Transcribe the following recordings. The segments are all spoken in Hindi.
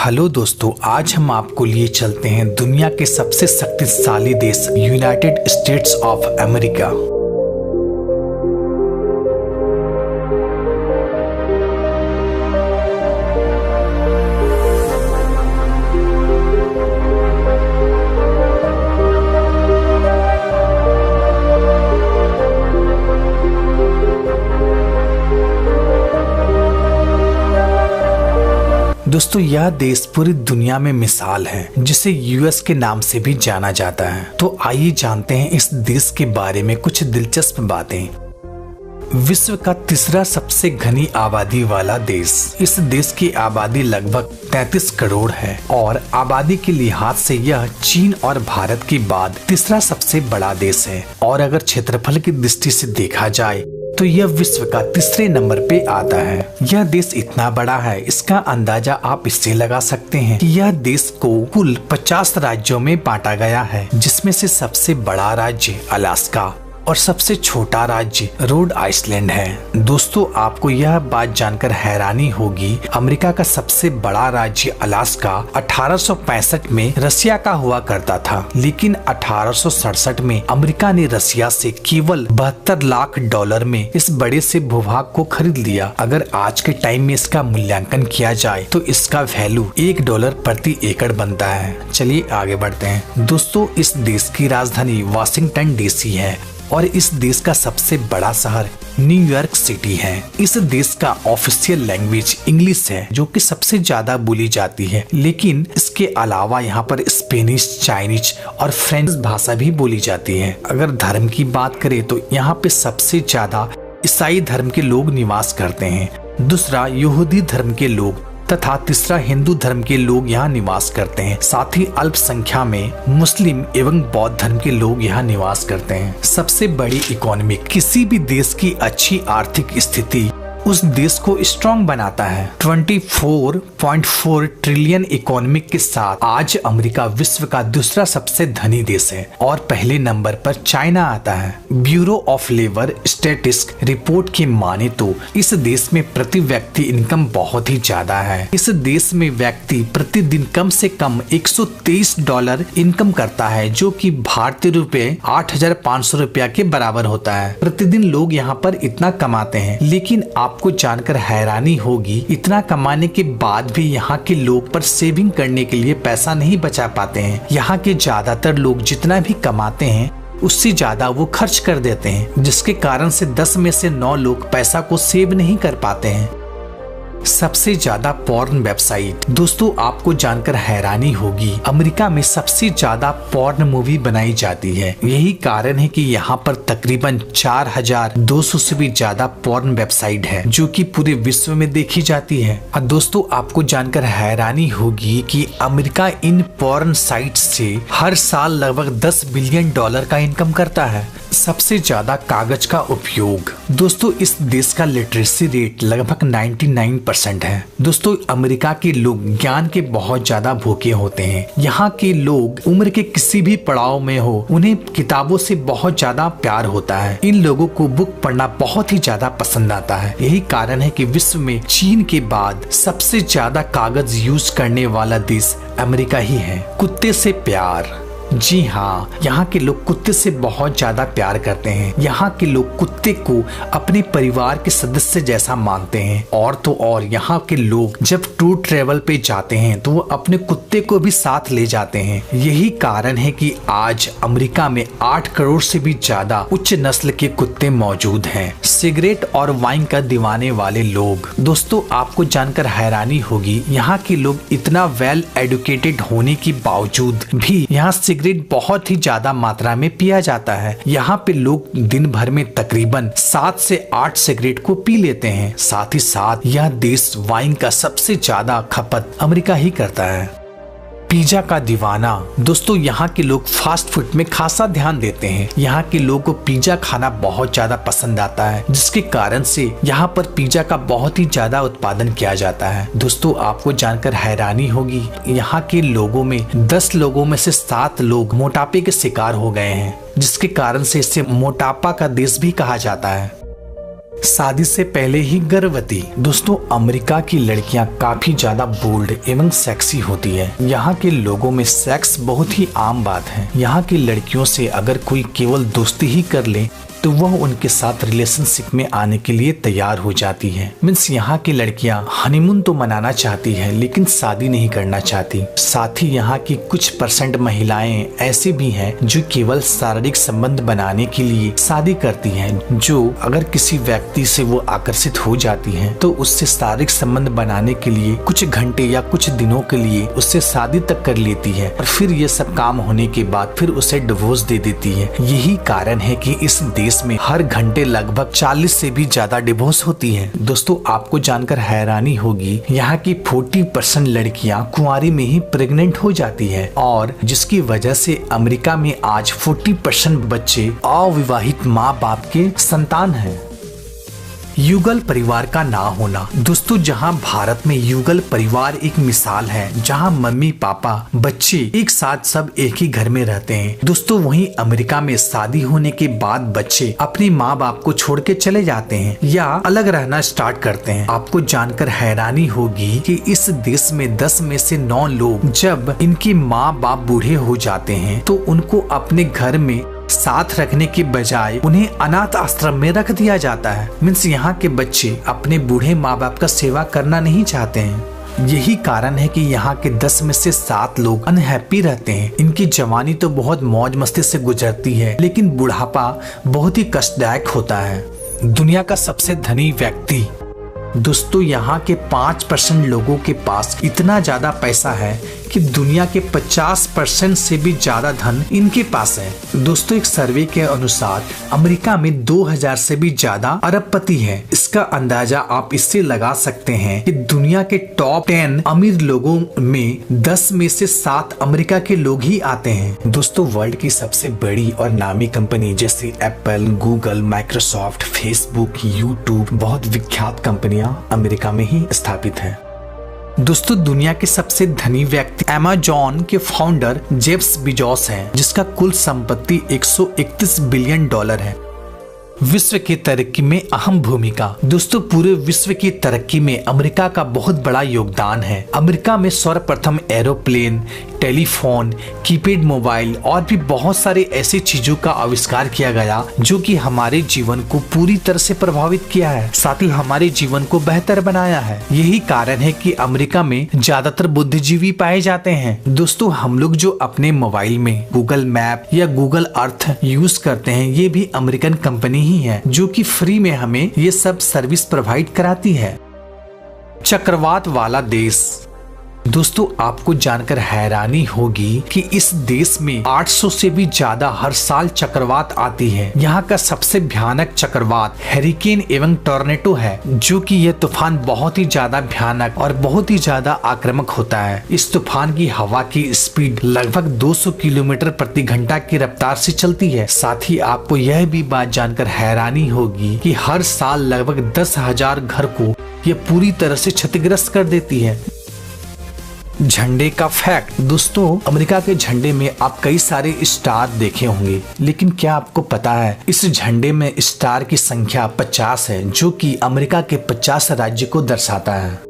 हेलो दोस्तों, आज हम आपको लिए चलते हैं दुनिया के सबसे शक्तिशाली देश यूनाइटेड स्टेट्स ऑफ अमेरिका। दोस्तों, यह देश पूरी दुनिया में मिसाल है, जिसे यूएस के नाम से भी जाना जाता है। तो आइए जानते हैं इस देश के बारे में कुछ दिलचस्प बातें। विश्व का तीसरा सबसे घनी आबादी वाला देश। इस देश की आबादी लगभग 33 करोड़ है और आबादी के लिहाज से यह चीन और भारत के बाद तीसरा सबसे बड़ा देश है। और अगर क्षेत्रफल की दृष्टि से देखा जाए तो यह विश्व का तीसरे नंबर पे आता है। यह देश इतना बड़ा है, इसका अंदाजा आप इससे लगा सकते हैं कि यह देश को कुल 50 राज्यों में बांटा गया है, जिसमें से सबसे बड़ा राज्य अलास्का और सबसे छोटा राज्य रोड आइसलैंड है। दोस्तों, आपको यह बात जानकर हैरानी होगी, अमेरिका का सबसे बड़ा राज्य अलास्का 1865 में रसिया का हुआ करता था, लेकिन 1867 में अमेरिका ने रसिया से केवल $72 लाख में इस बड़े से भूभाग को खरीद लिया। अगर आज के टाइम में इसका मूल्यांकन किया जाए तो इसका वैल्यू $1 प्रति एकड़ बनता है। चलिए आगे बढ़ते हैं। दोस्तों, इस देश की राजधानी वाशिंगटन डीसी है और इस देश का सबसे बड़ा शहर न्यूयॉर्क सिटी है। इस देश का ऑफिशियल लैंग्वेज इंग्लिश है, जो कि सबसे ज्यादा बोली जाती है, लेकिन इसके अलावा यहाँ पर स्पेनिश, चाइनीज और फ्रेंच भाषा भी बोली जाती है। अगर धर्म की बात करें तो यहाँ पे सबसे ज्यादा ईसाई धर्म के लोग निवास करते हैं, दूसरा यहूदी धर्म के लोग तथा तीसरा हिंदू धर्म के लोग यहाँ निवास करते हैं। साथ ही अल्पसंख्या में मुस्लिम एवं बौद्ध धर्म के लोग यहाँ निवास करते हैं। सबसे बड़ी इकोनॉमी किसी भी देश की अच्छी आर्थिक स्थिति उस देश को स्ट्रॉन्ग बनाता है। 24.4 ट्रिलियन इकोनॉमी के साथ आज अमेरिका विश्व का दूसरा सबसे धनी देश है और पहले नंबर पर चाइना आता है। Bureau of labour statistics report के माने तो इस देश में प्रति व्यक्ति इनकम बहुत ही ज्यादा है। इस देश में व्यक्ति प्रतिदिन कम से कम $123 इनकम करता है, जो कि भारतीय रुपए 8,500 रुपया के बराबर होता है। प्रतिदिन लोग यहाँ पर इतना कमाते हैं, लेकिन आपको जानकर हैरानी होगी, इतना कमाने के बाद भी यहाँ के लोग पर सेविंग करने के लिए पैसा नहीं बचा पाते हैं। यहाँ के ज्यादातर लोग जितना भी कमाते हैं उससे ज्यादा वो खर्च कर देते हैं, जिसके कारण से 10 में से 9 लोग पैसा को सेव नहीं कर पाते हैं। सबसे ज्यादा पॉर्न वेबसाइट। दोस्तों, आपको जानकर हैरानी होगी, अमेरिका में सबसे ज्यादा पॉर्न मूवी बनाई जाती है। यही कारण है कि यहाँ पर तकरीबन 4,200 से भी ज्यादा पॉर्न वेबसाइट है, जो कि पूरे विश्व में देखी जाती है। और दोस्तों, आपको जानकर हैरानी होगी कि अमेरिका इन पॉर्न साइट से हर साल लगभग $10 बिलियन का इनकम करता है। सबसे ज्यादा कागज का उपयोग। दोस्तों, इस देश का लिटरेसी रेट लगभग 99% है। दोस्तों, अमेरिका के लोग ज्ञान के बहुत ज्यादा भूखे होते हैं। यहाँ के लोग उम्र के किसी भी पड़ाव में हो, उन्हें किताबों से बहुत ज्यादा प्यार होता है। इन लोगों को बुक पढ़ना बहुत ही ज्यादा पसंद आता है। यही कारण है कि विश्व में चीन के बाद सबसे ज्यादा कागज यूज करने वाला देश अमेरिका ही है। कुत्ते से प्यार। जी हाँ, यहाँ के लोग कुत्ते से बहुत ज्यादा प्यार करते हैं। यहाँ के लोग कुत्ते को अपने परिवार के सदस्य जैसा मानते हैं। और तो और यहाँ के लोग जब टूर ट्रेवल पे जाते हैं तो वो अपने कुत्ते को भी साथ ले जाते हैं। यही कारण है कि आज अमेरिका में 8 करोड़ से भी ज्यादा उच्च नस्ल के कुत्ते मौजूद हैं। सिगरेट और वाइन का दीवाने वाले लोग। दोस्तों, आपको जानकर हैरानी होगी, यहाँ के लोग इतना वेल एडुकेटेड होने के बावजूद भी यहाँ सिगरेट बहुत ही ज्यादा मात्रा में पिया जाता है। यहाँ पे लोग दिन भर में तकरीबन 7 से 8 सिगरेट को पी लेते हैं। साथ ही साथ यह देश वाइन का सबसे ज्यादा खपत अमेरिका ही करता है। पिज्जा का दीवाना। दोस्तों, यहाँ के लोग फास्ट फूड में खासा ध्यान देते हैं। यहाँ के लोगों को पिज्जा खाना बहुत ज्यादा पसंद आता है, जिसके कारण से यहाँ पर पिज्जा का बहुत ही ज्यादा उत्पादन किया जाता है। दोस्तों, आपको जानकर हैरानी होगी, यहाँ के लोगों में 10 लोगों में से 7 लोग मोटापे के शिकार हो गए हैं, जिसके कारण से इसे मोटापा का देश भी कहा जाता है। शादी से पहले ही गर्भवती। दोस्तों, अमेरिका की लड़कियां काफी ज्यादा बोल्ड एवं सेक्सी होती है। यहाँ के लोगों में सेक्स बहुत ही आम बात है। यहाँ की लड़कियों से अगर कोई केवल दोस्ती ही कर ले तो वह उनके साथ रिलेशनशिप में आने के लिए तैयार हो जाती है। मीन्स यहाँ की लड़कियां हनीमून तो मनाना चाहती है लेकिन शादी नहीं करना चाहती। साथ ही यहाँ की कुछ % महिलाएं ऐसे भी हैं जो केवल शारीरिक संबंध बनाने के लिए शादी करती हैं, जो अगर किसी व्यक्ति से वो आकर्षित हो जाती हैं तो उससे शारीरिक संबंध बनाने के लिए कुछ घंटे या कुछ दिनों के लिए उससे शादी तक कर लेती है और फिर ये सब काम होने के बाद फिर उसे डिवोर्स दे देती है। यही कारण है कि इस देश में हर घंटे लगभग 40 से भी ज्यादा डिवोर्स होती हैं। दोस्तों, आपको जानकर हैरानी होगी, यहाँ की 40% लड़कियां कुंवारी में ही प्रेग्नेंट हो जाती है और जिसकी वजह से अमेरिका में आज 40% बच्चे अविवाहित माँ बाप के संतान हैं। युगल परिवार का ना होना। दोस्तों, जहां भारत में युगल परिवार एक मिसाल है, जहां मम्मी पापा बच्चे एक साथ सब एक ही घर में रहते हैं। दोस्तों, वहीं अमेरिका में शादी होने के बाद बच्चे अपने माँ बाप को छोड़ के चले जाते हैं या अलग रहना स्टार्ट करते हैं। आपको जानकर हैरानी होगी कि इस देश में 10 में से 9 लोग जब इनके माँ बाप बूढ़े हो जाते हैं तो उनको अपने घर में साथ रखने के बजाय उन्हें अनाथ आश्रम में रख दिया जाता है। मीन्स यहाँ के बच्चे अपने बूढ़े माँ बाप का सेवा करना नहीं चाहते हैं। यही कारण है कि यहाँ के 10 में से 7 लोग अनहैप्पी रहते हैं। इनकी जवानी तो बहुत मौज मस्ती से गुजरती है लेकिन बुढ़ापा बहुत ही कष्टदायक होता है। दुनिया का सबसे धनी व्यक्ति। दोस्तों, यहाँ के 5% लोगों के पास इतना ज्यादा पैसा है कि दुनिया के 50% से भी ज्यादा धन इनके पास है। दोस्तों, एक सर्वे के अनुसार अमेरिका में 2000 से भी ज्यादा अरबपति हैं। इसका अंदाजा आप इससे लगा सकते हैं कि दुनिया के टॉप 10 अमीर लोगों में 10 में से 7 अमेरिका के लोग ही आते हैं। दोस्तों, वर्ल्ड की सबसे बड़ी और नामी कंपनी जैसे Apple, Google, Microsoft, Facebook, YouTube, बहुत विख्यात कंपनियां अमेरिका में ही स्थापित है। दोस्तों, दुनिया के सबसे धनी व्यक्ति अमेज़न के फाउंडर जेफ बेजोस हैं, जिसका कुल संपत्ति $131 बिलियन है। विश्व की तरक्की में अहम भूमिका। दोस्तों, पूरे विश्व की तरक्की में अमेरिका का बहुत बड़ा योगदान है। अमेरिका में सर्वप्रथम एरोप्लेन, टेलीफोन, कीपैड मोबाइल और भी बहुत सारे ऐसी चीजों का आविष्कार किया गया जो कि हमारे जीवन को पूरी तरह से प्रभावित किया है, साथ ही हमारे जीवन को बेहतर बनाया है। यही कारण है कि अमेरिका में ज्यादातर बुद्धिजीवी पाए जाते हैं। दोस्तों, हम लोग जो अपने मोबाइल में गूगल मैप या गूगल अर्थ यूज करते हैं, ये भी अमेरिकन कंपनी ही है जो कि फ्री में हमें ये सब सर्विस प्रोवाइड कराती है। चक्रवात वाला देश। दोस्तों, आपको जानकर हैरानी होगी कि इस देश में 800 से भी ज्यादा हर साल चक्रवात आती है। यहाँ का सबसे भयानक चक्रवात हैरिकेन एवं टॉर्नेडो है, जो कि यह तूफान बहुत ही ज्यादा भयानक और बहुत ही ज्यादा आक्रामक होता है। इस तूफान की हवा की स्पीड लगभग 200 किलोमीटर प्रति घंटा की रफ्तार से चलती है। साथ ही आपको यह भी बात जानकर हैरानी होगी कि हर साल लगभग 10,000 घर को यह पूरी तरह से क्षतिग्रस्त कर देती है। झंडे का फैक्ट। दोस्तों, अमेरिका के झंडे में आप कई सारे स्टार देखे होंगे, लेकिन क्या आपको पता है इस झंडे में स्टार की संख्या 50 है, जो कि अमेरिका के 50 राज्य को दर्शाता है।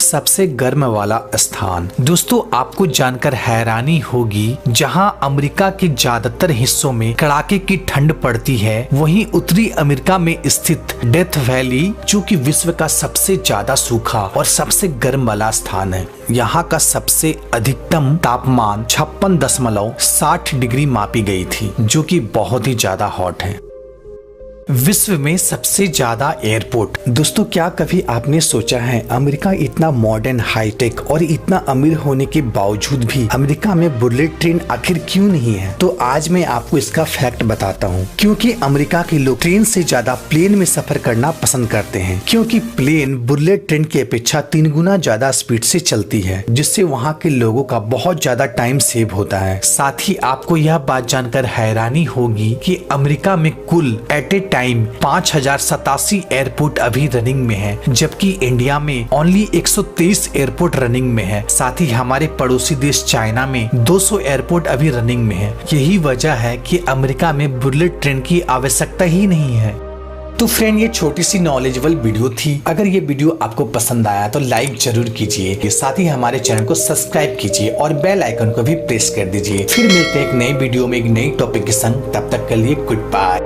सबसे गर्म वाला स्थान। दोस्तों, आपको जानकर हैरानी होगी, जहां अमेरिका के ज्यादातर हिस्सों में कड़ाके की ठंड पड़ती है, वहीं उत्तरी अमेरिका में स्थित डेथ वैली, जो कि विश्व का सबसे ज्यादा सूखा और सबसे गर्म वाला स्थान है। यहाँ का सबसे अधिकतम तापमान 56.60 डिग्री मापी गई थी, जो कि बहुत ही ज्यादा हॉट है। विश्व में सबसे ज्यादा एयरपोर्ट। दोस्तों, क्या कभी आपने सोचा है अमेरिका इतना मॉडर्न, हाईटेक और इतना अमीर होने के बावजूद भी अमेरिका में बुलेट ट्रेन आखिर क्यों नहीं है? तो आज मैं आपको इसका फैक्ट बताता हूँ। क्योंकि अमेरिका के लोग ट्रेन से ज्यादा प्लेन में सफर करना पसंद करते हैं, क्योंकि प्लेन बुलेट ट्रेन की अपेक्षा 3 गुना ज्यादा स्पीड से चलती है, जिससे वहाँ के लोगों का बहुत ज्यादा टाइम सेव होता है। साथ ही आपको यह बात जानकर हैरानी होगी कि अमेरिका में कुल एट ए टाइम 5087 एयरपोर्ट अभी रनिंग में है, जबकि इंडिया में ओनली 123 एयरपोर्ट रनिंग में है। साथ ही हमारे पड़ोसी देश चाइना में 200 एयरपोर्ट अभी रनिंग में है। यही वजह है कि अमेरिका में बुलेट ट्रेन की आवश्यकता ही नहीं है। तो फ्रेंड, ये छोटी सी नॉलेजेबल वीडियो थी। अगर ये वीडियो आपको पसंद आया तो लाइक जरूर कीजिए, साथ ही हमारे चैनल को सब्सक्राइब कीजिए और बेल आइकन को भी प्रेस कर दीजिए। फिर मिलते हैं एक नई वीडियो में एक नई टॉपिक के संग। तब तक के लिए गुड बाय।